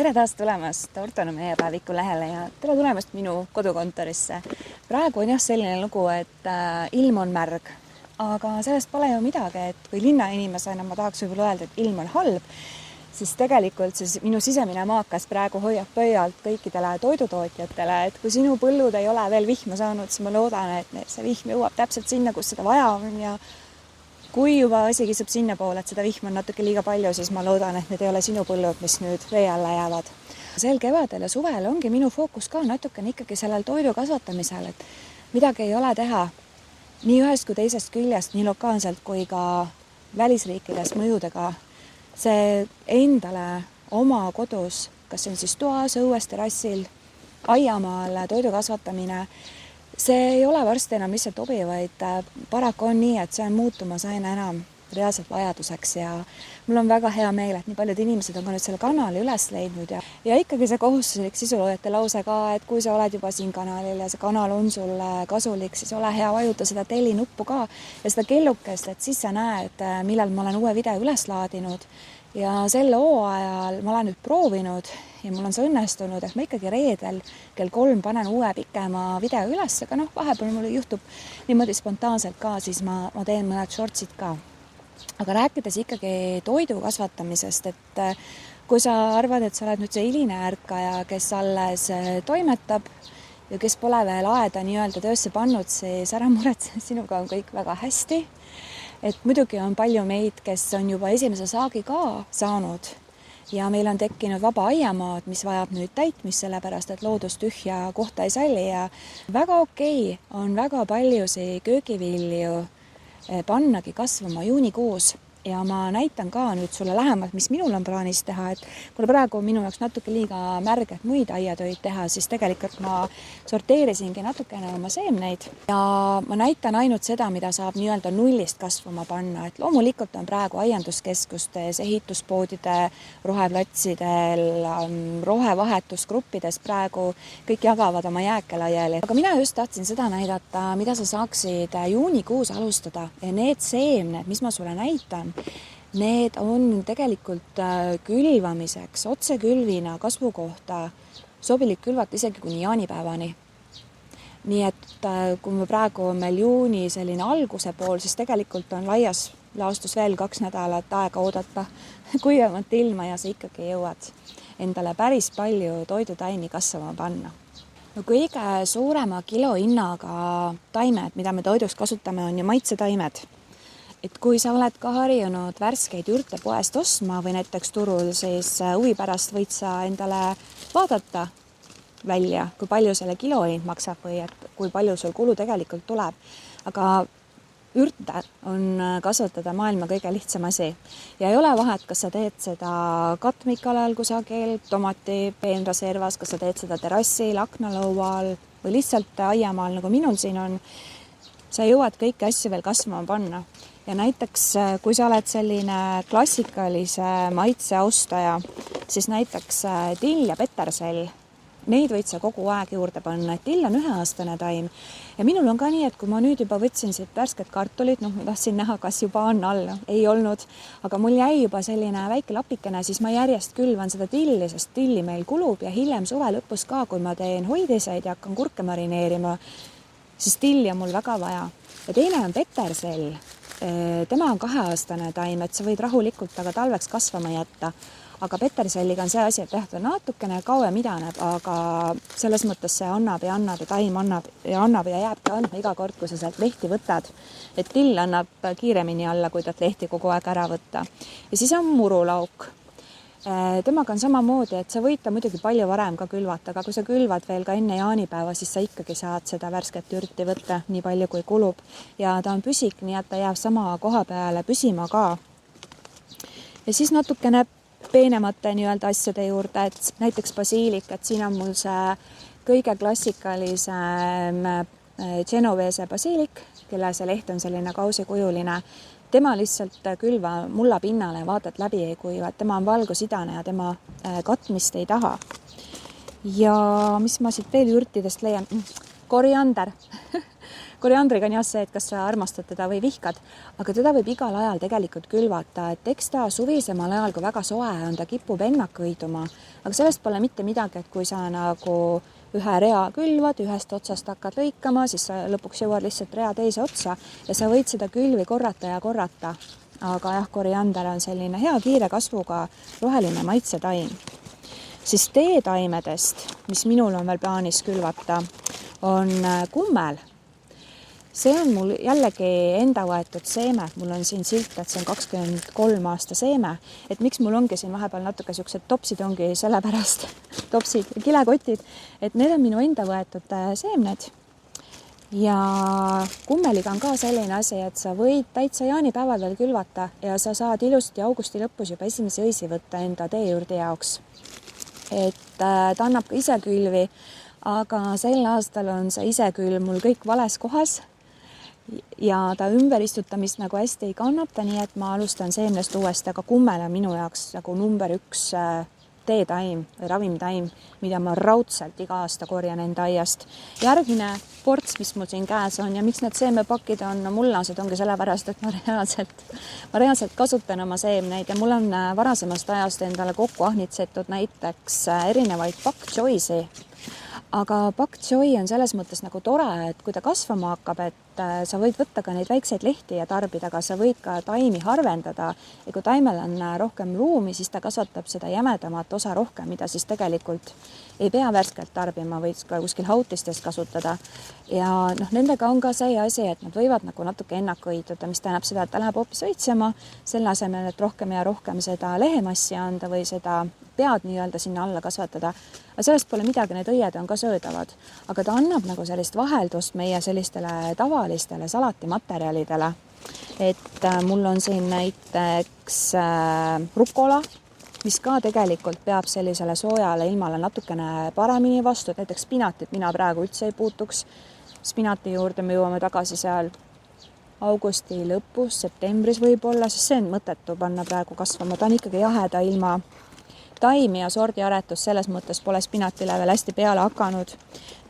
Tere taas tulemast Ortono meie päeviku lehele ja tere tulemast minu kodukontorisse. Praegu on jah selline lugu, et ilm on märg, aga sellest pole ju midagi, et kui linnainimesena ma tahaks võib-olla öelda, et ilm on halb, siis tegelikult minu sisemine maakas praegu hoiab pöialt kõikidele toidutootjatele, et kui sinu põllud ei ole veel vihma saanud, siis ma loodan, et see vihm jõuab täpselt sinna, kus seda vaja on ja kui juba asi kisub sinna poole, et seda vihma on natuke liiga palju, siis ma loodan, et need ei ole sinu põllud, mis nüüd vee alla jäävad. Sel kevadel ja suvel ongi minu fookus ka natukene ikkagi sellel toidu kasvatamisel, et midagi ei ole teha nii ühest kui teisest küljest, nii lokaalselt kui ka välisriikides mõjudega. See endale oma kodus, kas see on siis toas, õues, terrassil, aiamaal toidu kasvatamine, see ei ole varsti enam lihtsalt hobi, vaid paraku on nii, et see on muutumas aina enam reaalselt vajaduseks ja mul on väga hea meel, et nii paljud inimesed on ka nüüd selle kanali üles leidnud ja ikkagi see kohustuslik sisuloojate lause ka, et kui sa oled juba siin kanalil ja see kanal on sulle kasulik, siis ole hea, vajuta seda telli nuppu ka ja seda kellukest, et siis sa näed, millal ma olen uue video üles laadinud. Ja sel hooajal ma olen nüüd proovinud ja mul on see õnnestunud, et ma ikkagi reedel kell 3 panen uue pikema video üles, aga vahepeal mul juhtub niimoodi spontaanselt ka, siis ma teen mõned shortsid ka. Aga rääkides ikkagi toidu kasvatamisest, et kui sa arvad, et sa oled nüüd see hiline ärkaja, kes alles toimetab ja kes pole veel aeda nii-öelda töösse pannud, siis ära muretse, sinuga on kõik väga hästi. Et muidugi on palju meid, kes on juba esimese saagi ka saanud ja meil on tekkinud vaba aiamaad, mis vajab nüüd täitmist, sellepärast et loodus tühja kohta ei salli ja väga okei on väga paljusi köögivilju pannagi kasvama juunikuus ja ma näitan ka nüüd sulle lähemalt, mis minul on plaanis teha, et kuna praegu on minu jaoks natuke liiga märg, et muid aiatöid teha, siis tegelikult ma sorteerisingi natukene oma seemneid ja ma näitan ainult seda, mida saab nii-öelda nullist kasvama panna, et loomulikult on praegu aianduskeskustes, ehituspoodide, roheplatsidel, rohevahetusgruppides praegu kõik jagavad oma jääke laiali, aga mina just tahtsin seda näidata, mida sa saaksid juunikuus alustada ja need seemned, mis ma sulle näitan, need on tegelikult külvamiseks, otsekülvina kasvu kohta sobilik külvata isegi kuni jaanipäevani. Nii et kui me praegu on meil juuni selline alguse pool, siis tegelikult on laias laastus veel 2 nädalat aega oodata kuivemat ilma ja sa ikkagi jõuad endale päris palju toidutaimi kasvama panna. No kõige suurema kilohinnaga taimed, mida me toiduks kasutame, on ju maitsetaimed. Et kui sa oled ka harjunud värskeid ürte poest ostma või näiteks turul, siis huvi pärast võid sa endale vaadata välja, kui palju selle kilohind maksab või et kui palju sul kulu tegelikult tuleb. Aga ürte on kasvatada maailma kõige lihtsam asi ja ei ole vahet, kas sa teed seda katmikalal kusagil, tomati peenraservas, kas sa teed seda terrassil, aknalaual või lihtsalt aiamaal, nagu minul siin on, sa jõuad kõiki asju veel kasvama panna. Ja näiteks, kui sa oled selline klassikalise maitse austaja, siis näiteks till ja petersell, neid võid sa kogu aeg juurde panna, et till on 1-aastane taim. Ja minul on ka nii, et kui ma nüüd juba võtsin siit värsket kartulit, ma tahtsin näha, kas juba on all, ei olnud, aga mul jäi juba selline väike lapikene, siis ma järjest külvan seda tilli, sest tilli meil kulub ja hiljem suve lõpus ka, kui ma teen hoidiseid ja hakkan kurke marineerima, siis tilli on mul väga vaja. Ja teine on petersell. Tema on 2-aastane taim, et sa võid rahulikult aga talveks kasvama jätta. Aga peterselliga on see asi, et ta natukene kauem idaneb, aga selles mõttes see annab ja taim annab ja jääbki andma iga kord, kui sa sealt lehti võtad. Et till annab kiiremini alla, kui ta lehti kogu aeg ära võtta. Ja siis on murulauk. Temaga on samamoodi, et sa võid ta muidugi palju varem ka külvata, aga kui sa külvad veel ka enne jaanipäeva, siis sa ikkagi saad seda värsket ürti võtta nii palju, kui kulub. Ja ta on püsik, nii et ta jääb sama koha peale püsima ka. Ja siis natukene peenemate nii-öelda asjade juurde, et näiteks basiilik, et siin on mul see kõige klassikalisem Genovese basiilik, kelle see leht on selline kausikujuline. Tema lihtsalt külva mulla pinnale, vaatad läbi ei kuiva, et tema on valgusidane ja tema katmist ei taha. Ja mis ma siit veel ürtidest leian? Koriander. koriandriga on jah see, et kas sa armastad teda või vihkad, aga teda võib igal ajal tegelikult külvata, et eks ta suvisemal ajal, kui väga soe on, ta kipub ennakõiduma, aga sellest pole mitte midagi, et kui sa nagu ühe rea külvad, ühest otsast hakkad lõikama, siis sa lõpuks jõuad lihtsalt rea teise otsa ja sa võid seda külvi korrata ja korrata. Aga jah, koriander on selline hea kiire kasvuga roheline maitsetaim. Siis teetaimedest, mis minul on veel plaanis külvata, on kummel. See on mul jällegi enda võetud seeme, mul on siin silt, et see on 23 aasta seeme, et miks mul ongi siin vahepeal natuke siuksed topsid ongi sellepärast, topsid ja kilekotid, et need on minu enda võetud seemned. Ja kummeliga on ka selline asi, et sa võid täitsa jaanipäeval veel külvata ja sa saad ilusti augusti lõpus juba esimesi õisi võtta enda teejuurdi jaoks. Et ta annab ka isekülvi, aga sel aastal on see isekülv mul kõik vales kohas ja ta ümberistutamist nagu hästi ei kannata, nii et ma alustan seemnest uuesti, aga kummel on minu jaoks nagu number 1 teetaim või ravimtaim, mida ma raudselt iga aasta korjan enda aiast. Järgmine ports, mis mul siin käes on ja miks need seemepakid on mullased, ongi sellepärast, et ma reaalselt kasutan oma seemneid ja mul on varasemast ajast endale kokku ahnitsetud näiteks erinevaid pak choi'si. Aga pak choi on selles mõttes nagu tore, et kui ta kasvama hakkab, et sa võid võtta ka neid väikseid lehti ja tarbida, aga sa võid ka taimi harvendada ja kui taimel on rohkem ruumi, siis ta kasvatab seda jämedamat osa rohkem, mida siis tegelikult ei pea värskelt tarbima, võid ka kuskil hautistest kasutada. Ja nendega on ka see asi, et nad võivad nagu natuke ennakõiduda, mis tähendab seda, et ta läheb hoopis õitsema, selle asemel, et rohkem ja rohkem seda lehemassi anda või seda pead nii-öelda sinna alla kasvatada. Aga sellest pole midagi, need õied on ka söödavad. Aga ta annab nagu sellist vaheldust meie sellistele tavalistele salatimaterjalidele. Et mul on siin näiteks rukola, mis ka tegelikult peab sellisele soojale ilmale natukene paremini vastu. Et näiteks spinatit mina praegu üldse ei puutuks. Spinati juurde me jõuame tagasi seal augusti lõpus, septembris võib-olla, sest see on mõttetu panna praegu kasvama. Ta on ikkagi jaheda ilma taimi ja sordiaretus selles mõttes pole spinatile veel hästi peale hakanud.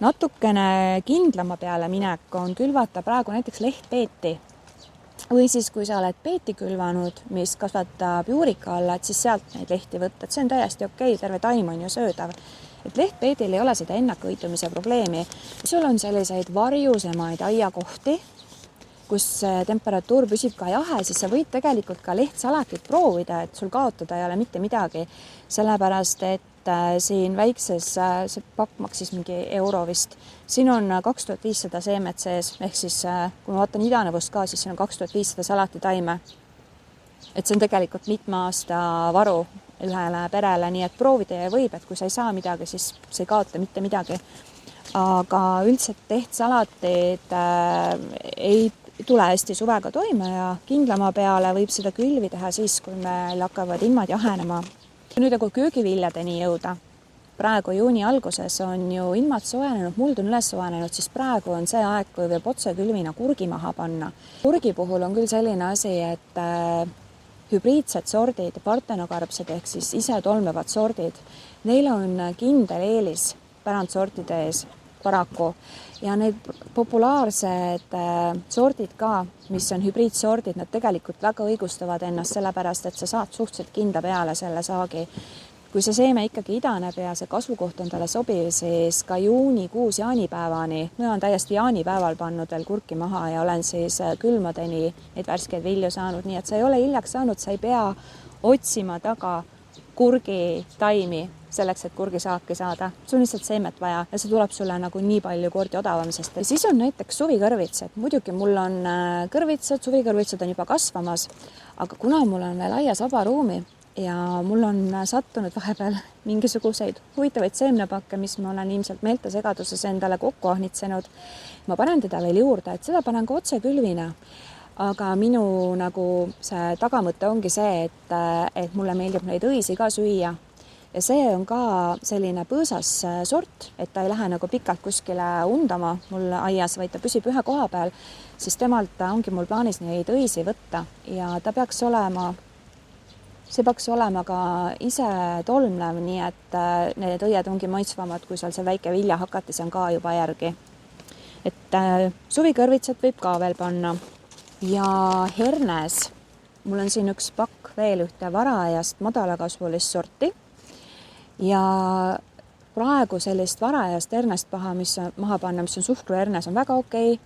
Natukene kindlama peale minek on külvata praegu näiteks lehtpeeti. Või siis, kui sa oled peeti külvanud, mis kasvatab juurika alla, et siis sealt neid lehti võtta. Et see on täiesti okei, terve taim on ju söödav. Et lehtpeedil ei ole seda ennakõitumise probleemi. Sul on selliseid varjusemaid aiakohti, kus temperatuur püsib ka jahe, siis sa võid tegelikult ka lehtsalatit proovida, et sul kaotada ei ole mitte midagi. Sellepärast, et siin väikses, see pakk maksis mingi euro vist. Siin on 2500 seemet sees, ehk siis kui ma vaatan idanevust ka, siis siin on 2500 salatitaime. Et see on tegelikult mitme aasta varu ühele perele, nii et proovida ja võib, et kui sa ei saa midagi, siis sa ei kaota mitte midagi. Aga üldiselt tehtsalateid ei tule hästi suvega toime ja kindlama peale võib seda külvi teha siis, kui meil hakkavad ilmad jahenema. Nüüd kui köögiviljadeni jõuda, praegu juuni alguses on ju ilmad soojenenud, muld on üles soojenenud, siis praegu on see aeg, kui võib otse külvina kurgi maha panna. Kurgi puhul on küll selline asi, et hübriidsed sordid, partenokarbsed ehk siis ise tolmevad sordid, neil on kindel eelis pärandsortide ees paraku. Ja need populaarsed sordid ka, mis on hübriidsordid, nad tegelikult väga õigustavad ennast sellepärast, et sa saad suhteliselt kindla peale selle saagi. Kui see seeme ikkagi idaneb ja see kasvukoht on talle sobiv, siis ka juunikuus jaanipäevani, ma olen täiesti jaanipäeval pannud veel kurki maha ja olen siis külmadeni neid värskeid vilju saanud, nii et sa ei ole hiljaks saanud, sa ei pea otsima taga kurgi taimi selleks, et kurgisaaki saada. Sul on lihtsalt seemet vaja ja see tuleb sulle nagu nii palju kordi odavam, sest ja siis on näiteks suvikõrvitsad. Muidugi mul on kõrvitsad, suvikõrvitsad on juba kasvamas, aga kuna mul on veel aias vaba ruumi ja mul on sattunud vahepeal mingisuguseid huvitavaid seemnepakke, mis ma olen ilmselt meeltesegaduses endale kokku ahnitsenud, ma panen teda veel juurde, et seda panen ka otse külvina. Aga minu nagu see tagamõte ongi see, et mulle meeldib neid õisi ka süüa. Ja see on ka selline põõsas sort, et ta ei lähe nagu pikalt kuskile undama mul aias, vaid ta püsib ühe koha peal, siis temalt ongi mul plaanis neid õisi võtta ja ta peaks olema ka ise tolmlev, nii et need õied ongi maitsvamad, kui seal see väike viljahakatis on ka juba järgi. et suvikõrvitsat võib ka veel panna. Ja hernes, mul on siin üks pakk veel ühte varaajast madalakasvulist sorti ja praegu sellist varaajast hernest maha panna, mis on suhkruhernes, on väga okei.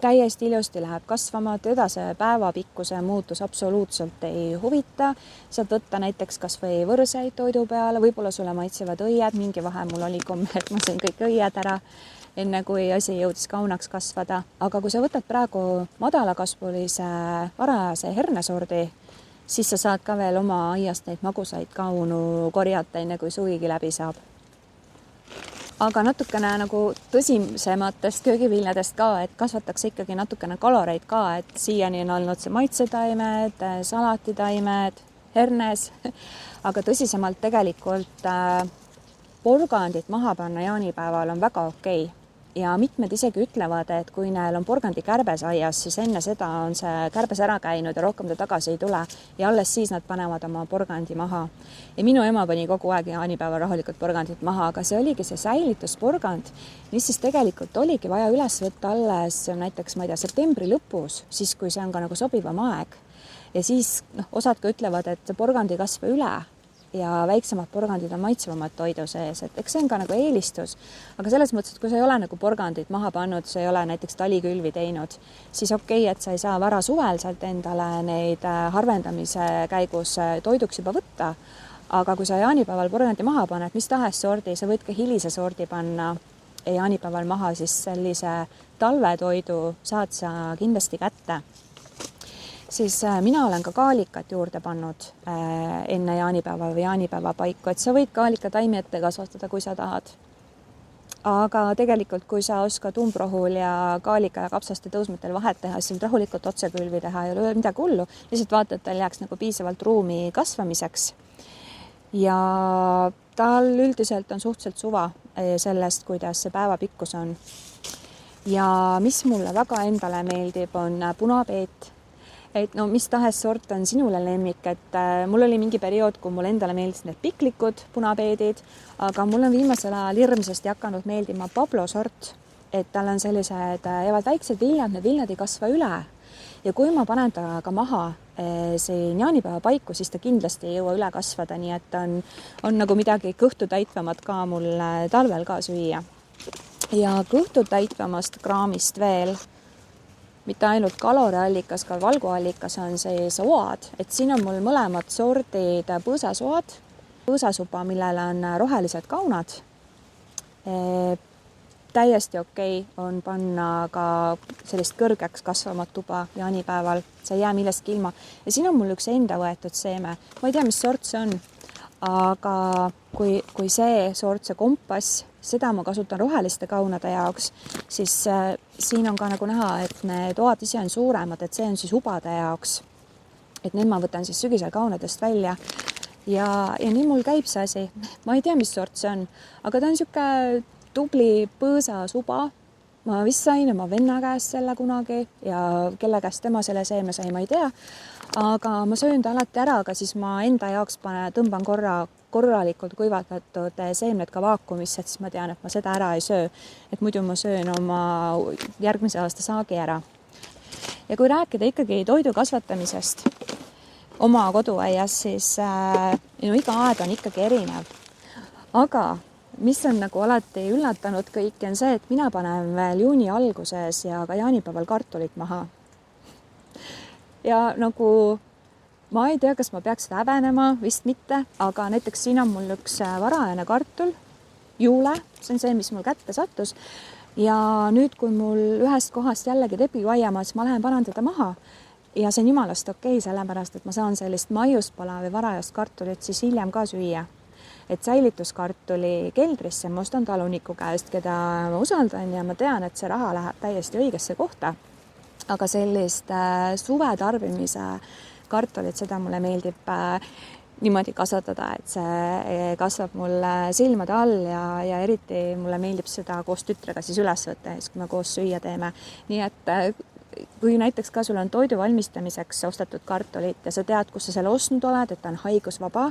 Täiesti ilusti läheb kasvama, teda see päevapikkuse muutus absoluutselt ei huvita. Saad võtta näiteks kas või võrseid toidu peale, võib-olla sulle maitsevad õied, mingi vahe mul oli komme, et ma sain kõik õied ära, enne kui asi jõudis kaunaks kasvada. Aga kui sa võtad praegu madalakasvulise varajase hernesordi, siis sa saad ka veel oma aiast neid magusaid kaunu korjata, enne kui suvigi läbi saab. Aga natukene nagu tõsisematest köögiviljadest ka, et kasvatakse ikkagi natukene kaloreid ka, et siiani on olnud see maitsetaimed, salatitaimed, hernes, aga tõsisemalt tegelikult porgandit maha panna jaanipäeval on väga okei. Ja mitmed isegi ütlevad, et kui neil on porgandi kärbes aias, siis enne seda on see kärbes ära käinud ja rohkem ta tagasi ei tule ja alles siis nad panevad oma porgandi maha. Ja minu ema pani kogu aeg jaanipäeval rahulikult porgandit maha, aga see oligi see säilitusporgand, mis siis tegelikult oligi vaja üles võtta alles näiteks, ma ei tea, septembri lõpus, siis kui see on ka nagu sobivam aeg. Ja siis osad ka ütlevad, et see porgand ei kasva üle ja väiksemad porgandid on maitsevamad toidu sees, et eks see on ka nagu eelistus. Aga selles mõttes, et kui sa ei ole nagu porgandit maha pannud, sa ei ole näiteks talikülvi teinud, siis okei, et sa ei saa vara suvel sealt endale neid harvendamise käigus toiduks juba võtta. Aga kui sa jaanipäeval porgandi maha paned, mis tahes sordi, sa võid ka hilise sordi panna jaanipäeval maha, siis sellise talvetoidu saad sa kindlasti kätte. Siis mina olen ka kaalikat juurde pannud enne jaanipäeva või jaanipäeva paiku, et sa võid kaalikataimi ette kasvatada, kui sa tahad. Aga tegelikult, kui sa oskad umbrohul ja kaalika ja kapsaste tõusmetel vahet teha, siis võid rahulikult otsekülvi teha, ei ole midagi hullu. Lihtsalt vaata, et tal jääks nagu piisavalt ruumi kasvamiseks. Ja tal üldiselt on suhteliselt suva sellest, kuidas see päevapikkus on. Ja mis mulle väga endale meeldib, on punapeet. Et mis tahes sort on sinule lemmik, et mul oli mingi periood, kui mul endale meeldis need piklikud punapeedid, aga mul on viimasel ajal hirmsasti hakanud meeldima Pablo sort, et tal on sellised jäävad väiksed viljad, need viljad ei kasva üle. Ja kui ma panen ta ka maha siin jaanipäeva paiku, siis ta kindlasti ei jõua üle kasvada, nii et on nagu midagi kõhtu täitvamat ka mul talvel ka süüa. Ja kõhtu täitvamast kraamist veel, mitte ainult kaloriallikas, ka valguallikas on siis oad, et siin on mul mõlemad sordid põõsasoad, põõsasupa, millel on rohelised kaunad. Täiesti okei on panna ka sellist kõrgeks kasvamat tuba jaanipäeval, see ei jää millestki ilma. Ja siin on mul üks enda võetud seeme, ma ei tea, mis sort see on, aga kui see sort, see kompass, seda ma kasutan roheliste kaunade jaoks, siis siin on ka nagu näha, et need oad ise on suuremad, et see on siis ubade jaoks. Et need ma võtan siis sügisel kaunadest välja ja nii mul käib see asi. Ma ei tea, mis sort see on, aga ta on siuke tubli põõsasuba. Ma vist sain oma venna käest selle kunagi ja kelle käest tema selle seeme sai, ma ei tea. Aga ma söön ta alati ära, aga siis ma enda jaoks tõmban korralikult kuivatatud seemned ka vaakumisse, et siis ma tean, et ma seda ära ei söö. Et muidu ma söön oma järgmise aasta saagi ära. Ja kui rääkida ikkagi toidu kasvatamisest oma koduaias, siis iga aed on ikkagi erinev. Aga mis on nagu alati üllatanud kõiki, on see, et mina panen veel juuni alguses ja ka jaanipäeval kartulit maha. Ja nagu ma ei tea, kas ma peaks seda häbenema, vist mitte, aga näiteks siin on mul üks varajane kartul, juule, see on see, mis mul kätte sattus. Ja nüüd, kui mul ühest kohast jällegi tebi vaiama, siis ma lähen panen teda maha. Ja see on jumalast okei, sellepärast, et ma saan sellist maiuspala või varajast kartulit siis hiljem ka süüa. Et säilituskartuli keldrisse ma ostan taluniku käest, keda ma usaldan ja ma tean, et see raha läheb täiesti õigesse kohta. Aga sellist suve tarbimise kartulit, seda mulle meeldib niimoodi kasvatada, et see kasvab mulle silmade all ja eriti mulle meeldib seda koos tütrega siis üles võtta, kui me koos süüa teeme. Nii et kui näiteks ka sul on toidu valmistamiseks ostetud kartulit ja sa tead, kus sa selle ostnud oled, et ta on haigusvaba,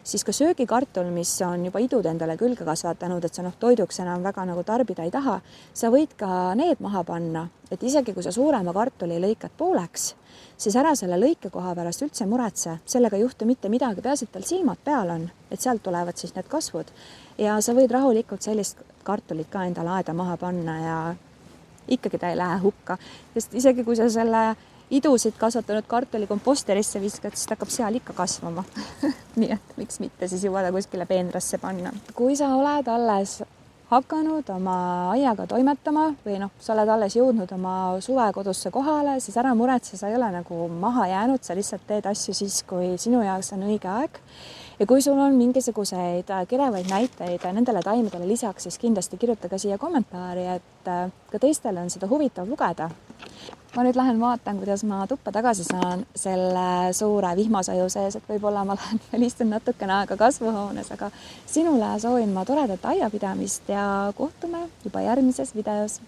siis ka söögikartul, mis on juba idud endale külge kasvatanud, et sa toiduks enam väga nagu tarbida ei taha, sa võid ka need maha panna, et isegi kui sa suurema kartuli lõikad pooleks, siis ära selle lõikekoha pärast üldse muretse, sellega ei juhtu mitte midagi, peaasi, et tal silmad peal on, et sealt tulevad siis need kasvud ja sa võid rahulikult sellist kartulit ka endale aeda maha panna ja ikkagi ta ei lähe hukka, sest isegi kui sa selle idusid kasvatanud kartuli komposterisse viskad, siis ta hakkab seal ikka kasvama. Nii et miks mitte siis juba ta kuskile peenrasse panna. Kui sa oled alles hakanud oma aiaga toimetama või sa oled alles jõudnud oma suvekodusse kohale, siis ära muretse, sa ei ole nagu maha jäänud, sa lihtsalt teed asju siis, kui sinu jaoks on õige aeg. Ja kui sul on mingisuguseid kirevaid näiteid nendele taimedele lisaks, siis kindlasti kirjuta ka siia kommentaari, et ka teistel on seda huvitav lugeda. Ma nüüd lähen vaatan, kuidas ma tuppa tagasi saan selle suure vihmasaju sees, et võib-olla ma lähen veel istun natukene aega kasvuhoones, aga sinule soovin ma toredat aiapidamist ja kohtume juba järgmises videos.